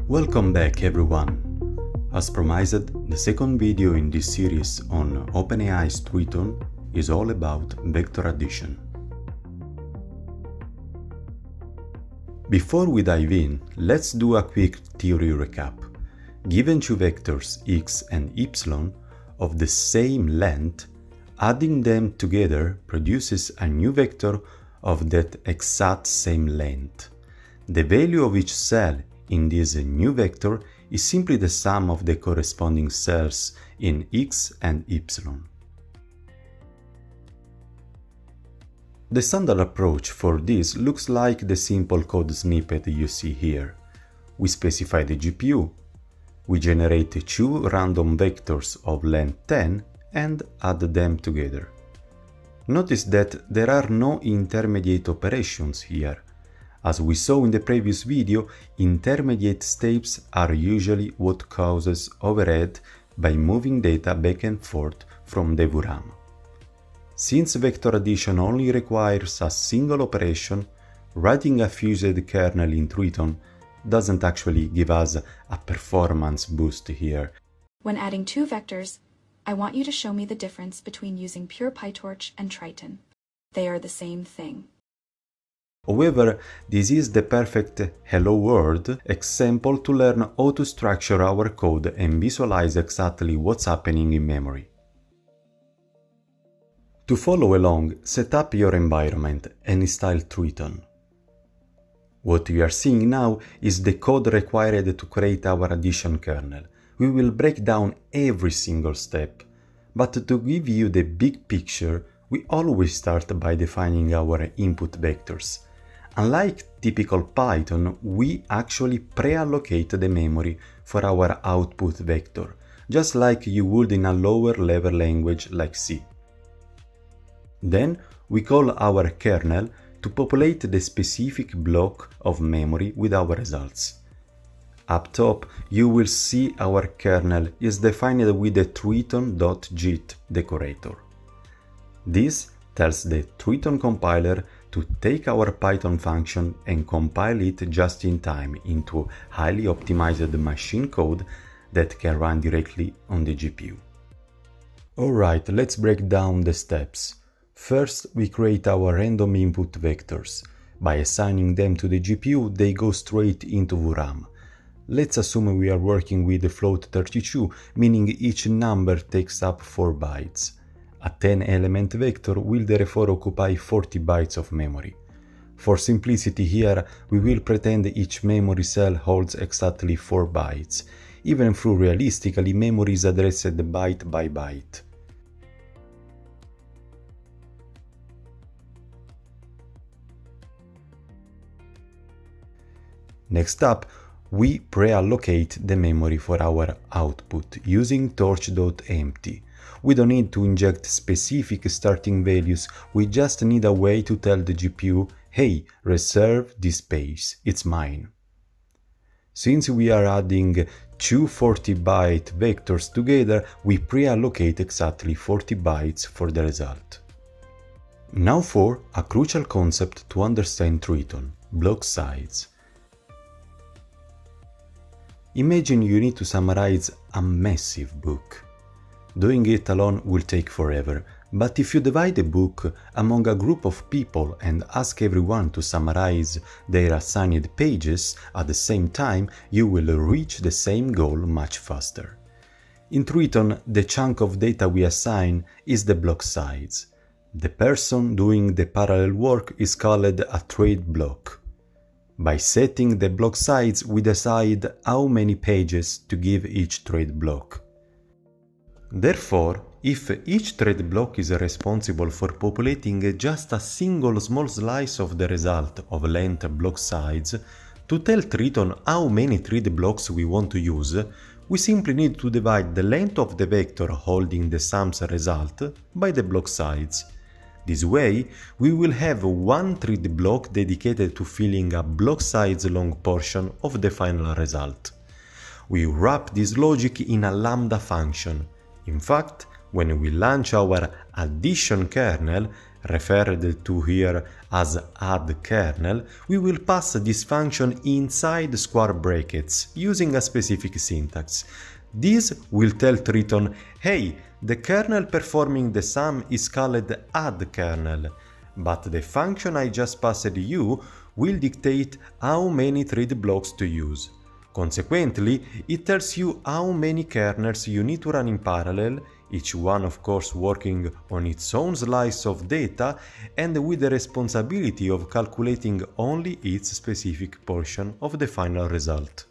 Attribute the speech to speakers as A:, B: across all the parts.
A: Welcome back everyone! As promised, the second video in this series on OpenAI's Triton is all about vector addition. Before we dive in, let's do a quick theory recap. Given two vectors x and y of the same length, adding them together produces a new vector of that exact same length. The value of each cell in this new vector is simply the sum of the corresponding cells in x and y. The standard approach for this looks like the simple code snippet you see here. We specify the GPU, we generate two random vectors of length 10 and add them together. Notice that there are no intermediate operations here. As we saw in the previous video, intermediate steps are usually what causes overhead by moving data back and forth from the VRAM. Since vector addition only requires a single operation, writing a fused kernel in Triton doesn't actually give us a performance boost here.
B: When adding two vectors, I want you to show me the difference between using pure PyTorch and Triton. They are the same thing.
A: However, this is the perfect hello world example to learn how to structure our code and visualize exactly what's happening in memory. To follow along, set up your environment and install Triton. What we are seeing now is the code required to create our addition kernel. We will break down every single step, but to give you the big picture, we always start by defining our input vectors. Unlike typical Python, we actually pre-allocate the memory for our output vector, just like you would in a lower level language like C. Then we call our kernel to populate the specific block of memory with our results. Up top, you will see our kernel is defined with the triton.jit decorator. This tells the Triton compiler to take our Python function and compile it just in time into highly optimized machine code that can run directly on the GPU. Alright, let's break down the steps. First, we create our random input vectors. By assigning them to the GPU, they go straight into VRAM. Let's assume we are working with the float 32, meaning each number takes up 4 bytes. A 10-element vector will therefore occupy 40 bytes of memory. For simplicity here, we will pretend each memory cell holds exactly 4 bytes, even though realistically memory is addressed byte by byte. Next up, we pre-allocate the memory for our output using torch.empty. We don't need to inject specific starting values, we just need a way to tell the GPU, hey, reserve this space, it's mine. Since we are adding two 40-byte vectors together, we pre-allocate exactly 40 bytes for the result. Now for a crucial concept to understand Triton, block size. Imagine you need to summarize a massive book. Doing it alone will take forever, but if you divide a book among a group of people and ask everyone to summarize their assigned pages at the same time, you will reach the same goal much faster. In Triton, the chunk of data we assign is the block size. The person doing the parallel work is called a thread block. By setting the block size, we decide how many pages to give each thread block. Therefore, if each thread block is responsible for populating just a single small slice of the result of length block size, to tell Triton how many thread blocks we want to use, we simply need to divide the length of the vector holding the sum's result by the block size. This way, we will have one thread block dedicated to filling a block size long portion of the final result. We wrap this logic in a lambda function. In fact, when we launch our addition kernel, referred to here as add kernel, we will pass this function inside square brackets using a specific syntax. This will tell Triton, hey, the kernel performing the sum is called add kernel, but the function I just passed you will dictate how many thread blocks to use. Consequently, it tells you how many kernels you need to run in parallel, each one of course working on its own slice of data and with the responsibility of calculating only its specific portion of the final result.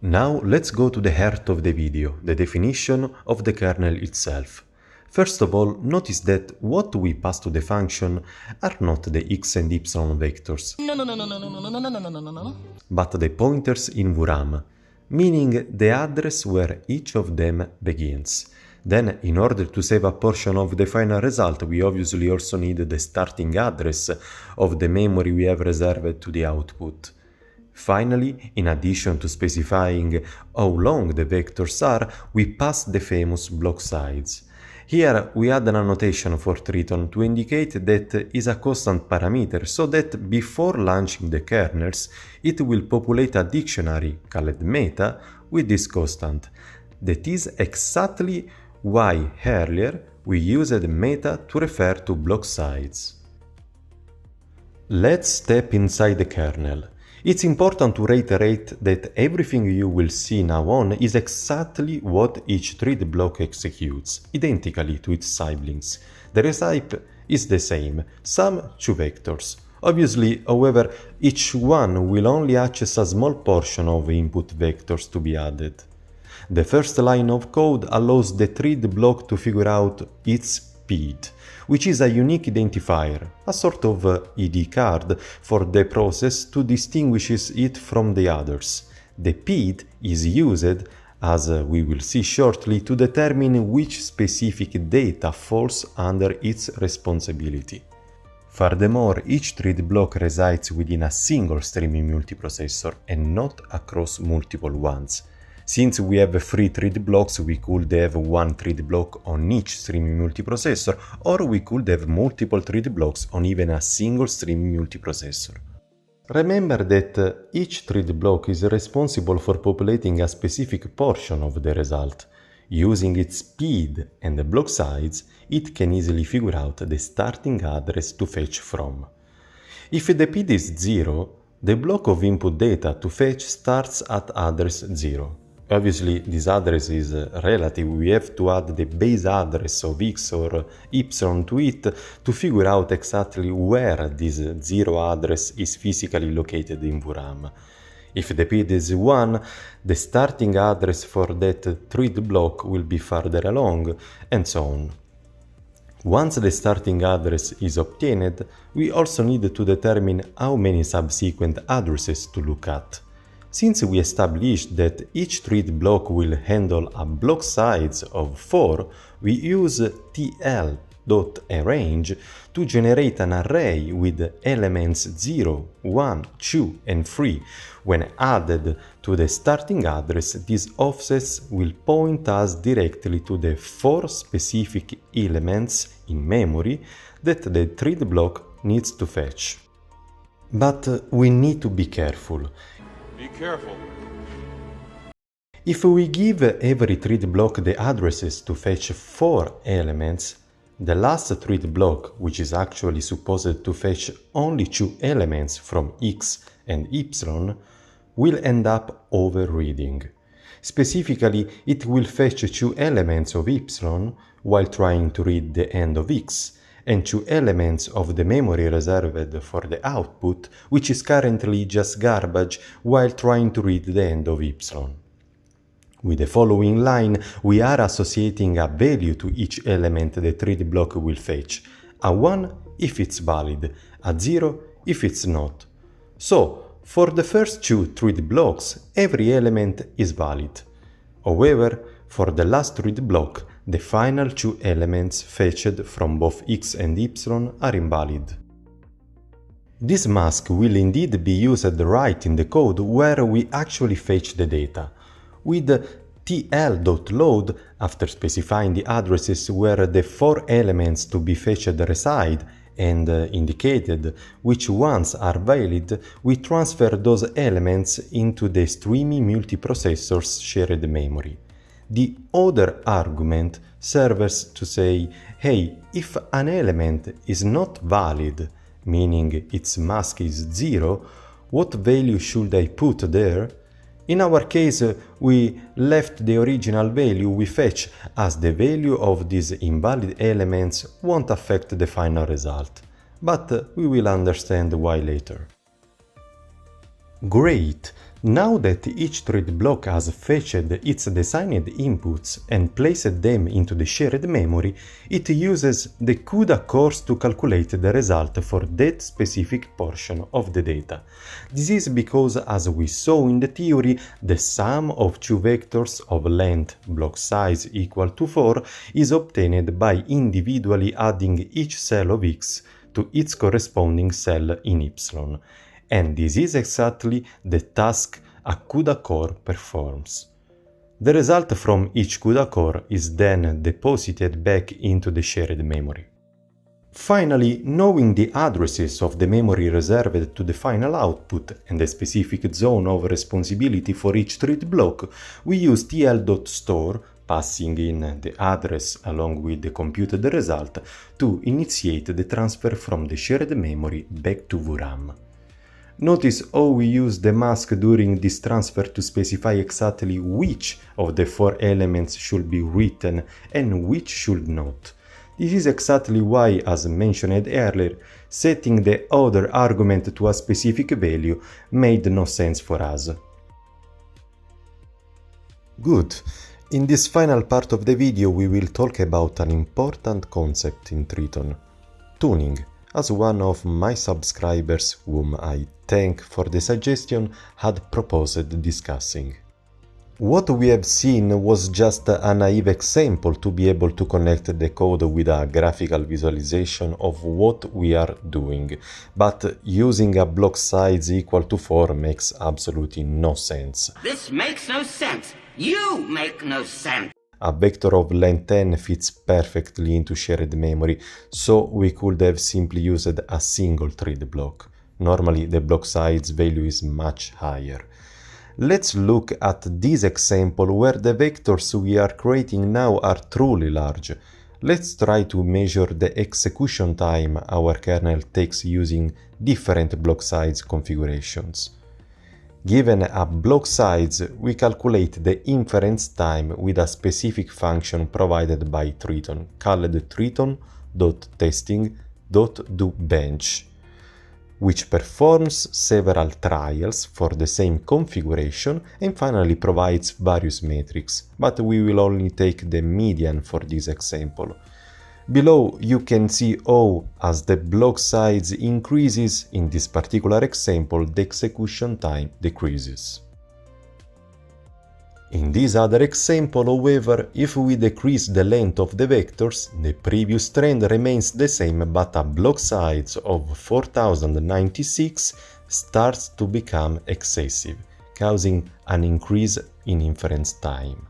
A: Now let's go to the heart of the video, the definition of the kernel itself. First of all, notice that what we pass to the function are not the x and y vectors, but the pointers in VRAM, meaning the address where each of them begins. Then, in order to save a portion of the final result, we obviously also need the starting address of the memory we have reserved to the output. Finally, in addition to specifying how long the vectors are, we pass the famous block size. Here we add an annotation for Triton to indicate that is a constant parameter, so that before launching the kernels, it will populate a dictionary called meta with this constant. That is exactly why earlier we used meta to refer to block size. Let's step inside the kernel. It's important to reiterate that everything you will see now on is exactly what each thread block executes, identically to its siblings. The recipe is the same, sum 2 vectors. Obviously, however, each one will only access a small portion of input vectors to be added. The first line of code allows the thread block to figure out its PID, which is a unique identifier, a sort of ID card for the process to distinguish it from the others. The PID is used, as we will see shortly, to determine which specific data falls under its responsibility. Furthermore, each thread block resides within a single streaming multiprocessor and not across multiple ones. Since we have 3 thread blocks, we could have one thread block on each streaming multiprocessor, or we could have multiple thread blocks on even a single streaming multiprocessor. Remember that each thread block is responsible for populating a specific portion of the result. Using its PID and the block size, it can easily figure out the starting address to fetch from. If the PID is 0, the block of input data to fetch starts at address 0. Obviously, this address is relative, we have to add the base address of x or y to it to figure out exactly where this 0 address is physically located in VRAM. If the PID is 1, the starting address for that thread block will be further along, and so on. Once the starting address is obtained, we also need to determine how many subsequent addresses to look at. Since we established that each thread block will handle a block size of 4, we use tl.arrange to generate an array with elements 0, 1, 2, and 3. When added to the starting address, these offsets will point us directly to the 4 specific elements in memory that the thread block needs to fetch. But we need to be careful.
C: Be careful.
A: If we give every thread block the addresses to fetch 4 elements, the last thread block, which is actually supposed to fetch only 2 elements from x and y, will end up overreading. Specifically, it will fetch 2 elements of y while trying to read the end of x, and 2 elements of the memory reserved for the output, which is currently just garbage, while trying to read the end of y. With the following line, we are associating a value to each element the thread block will fetch, a 1 if it's valid, a 0 if it's not. So, for the first 2 thread blocks, every element is valid. However, for the last thread block, the final 2 elements fetched from both x and y are invalid. This mask will indeed be used right in the code where we actually fetch the data. With tl.load, after specifying the addresses where the 4 elements to be fetched reside and indicated which ones are valid, we transfer those elements into the streamy multiprocessor's shared memory. The other argument serves to say, hey, if an element is not valid, meaning its mask is 0, what value should I put there? In our case, we left the original value we fetch, as the value of these invalid elements won't affect the final result, but we will understand why later. Great! Now that each thread block has fetched its designed inputs and placed them into the shared memory, it uses the CUDA cores to calculate the result for that specific portion of the data. This is because, as we saw in the theory, the sum of two vectors of length block size equal to 4 is obtained by individually adding each cell of X to its corresponding cell in Y. And this is exactly the task a CUDA core performs. The result from each CUDA core is then deposited back into the shared memory. Finally, knowing the addresses of the memory reserved to the final output and the specific zone of responsibility for each thread block, we use tl.store, passing in the address along with the computed result, to initiate the transfer from the shared memory back to VRAM. Notice how we use the mask during this transfer to specify exactly which of the 4 elements should be written and which should not. This is exactly why, as mentioned earlier, setting the other argument to a specific value made no sense for us. Good. In this final part of the video we will talk about an important concept in Triton: tuning, as one of my subscribers, whom I thank for the suggestion, had proposed discussing. What we have seen was just a naive example to be able to connect the code with a graphical visualization of what we are doing, but using a block size equal to 4 makes absolutely no sense.
C: This makes no sense! You make no sense!
A: A vector of length 10 fits perfectly into shared memory, so we could have simply used a single thread block. Normally the block size value is much higher. Let's look at this example where the vectors we are creating now are truly large. Let's try to measure the execution time our kernel takes using different block size configurations. Given a block size, we calculate the inference time with a specific function provided by Triton, called triton.testing.doBench, which performs several trials for the same configuration and finally provides various metrics, but we will only take the median for this example. Below you can see how, as the block size increases, in this particular example the execution time decreases. In this other example, however, if we decrease the length of the vectors, the previous trend remains the same, but a block size of 4096 starts to become excessive, causing an increase in inference time.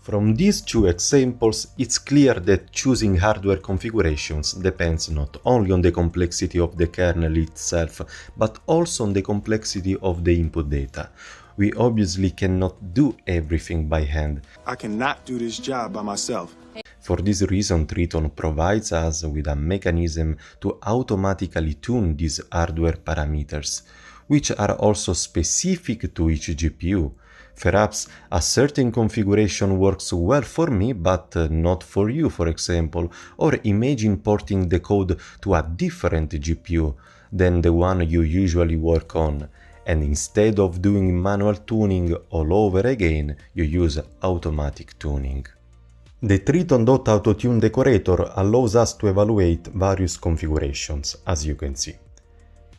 A: From these two examples, it's clear that choosing hardware configurations depends not only on the complexity of the kernel itself, but also on the complexity of the input data. We obviously cannot do everything by hand.
D: I cannot do this job by myself.
A: For this reason, Triton provides us with a mechanism to automatically tune these hardware parameters, which are also specific to each GPU. Perhaps a certain configuration works well for me, but not for you, for example, or imagine porting the code to a different GPU than the one you usually work on, and instead of doing manual tuning all over again, you use automatic tuning. The Triton.autotune decorator allows us to evaluate various configurations, as you can see.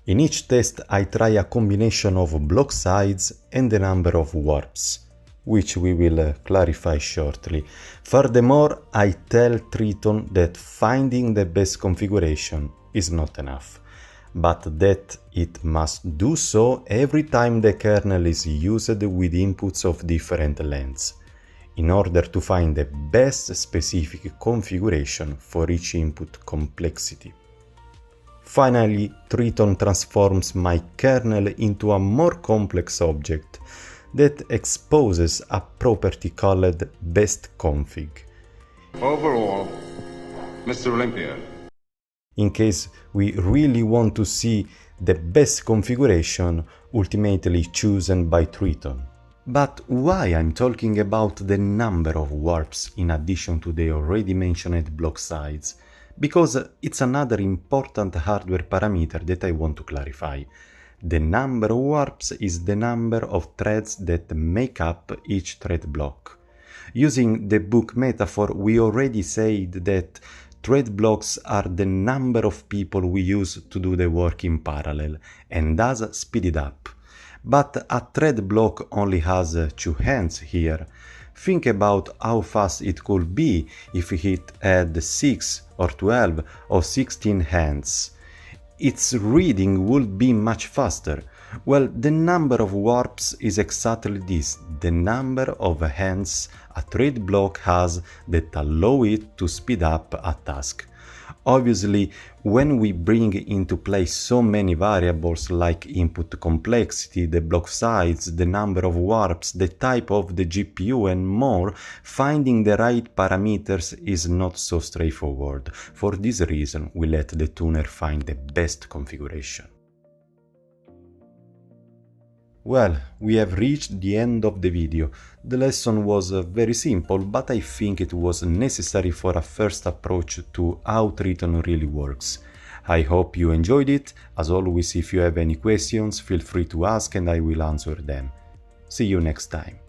A: In each test I try a combination of block size and the number of warps, which we will clarify shortly. Furthermore, I tell Triton that finding the best configuration is not enough, but that it must do so every time the kernel is used with inputs of different lengths. in order to find the best specific configuration for each input complexity. Finally, Triton transforms my kernel into a more complex object that exposes a property called bestConfig.
E: Overall, Mr. Olympia.
A: In case we really want to see the best configuration ultimately chosen by Triton. But why I'm talking about the number of warps in addition to the already mentioned block size? Because it's another important hardware parameter that I want to clarify. The number of warps is the number of threads that make up each thread block. Using the book metaphor, we already said that thread blocks are the number of people we use to do the work in parallel, and thus speed it up. But a thread block only has 2 hands here. Think about how fast it could be if it had 6 or 12 or 16 hands. Its reading would be much faster. Well, the number of warps is exactly this, the number of hands a thread block has that allow it to speed up a task. Obviously, when we bring into play so many variables like input complexity, the block size, the number of warps, the type of the GPU and more, finding the right parameters is not so straightforward. For this reason, we let the tuner find the best configuration. Well, we have reached the end of the video. The lesson was very simple, but I think it was necessary for a first approach to how Triton really works. I hope you enjoyed it. As always, if you have any questions, feel free to ask and I will answer them. See you next time.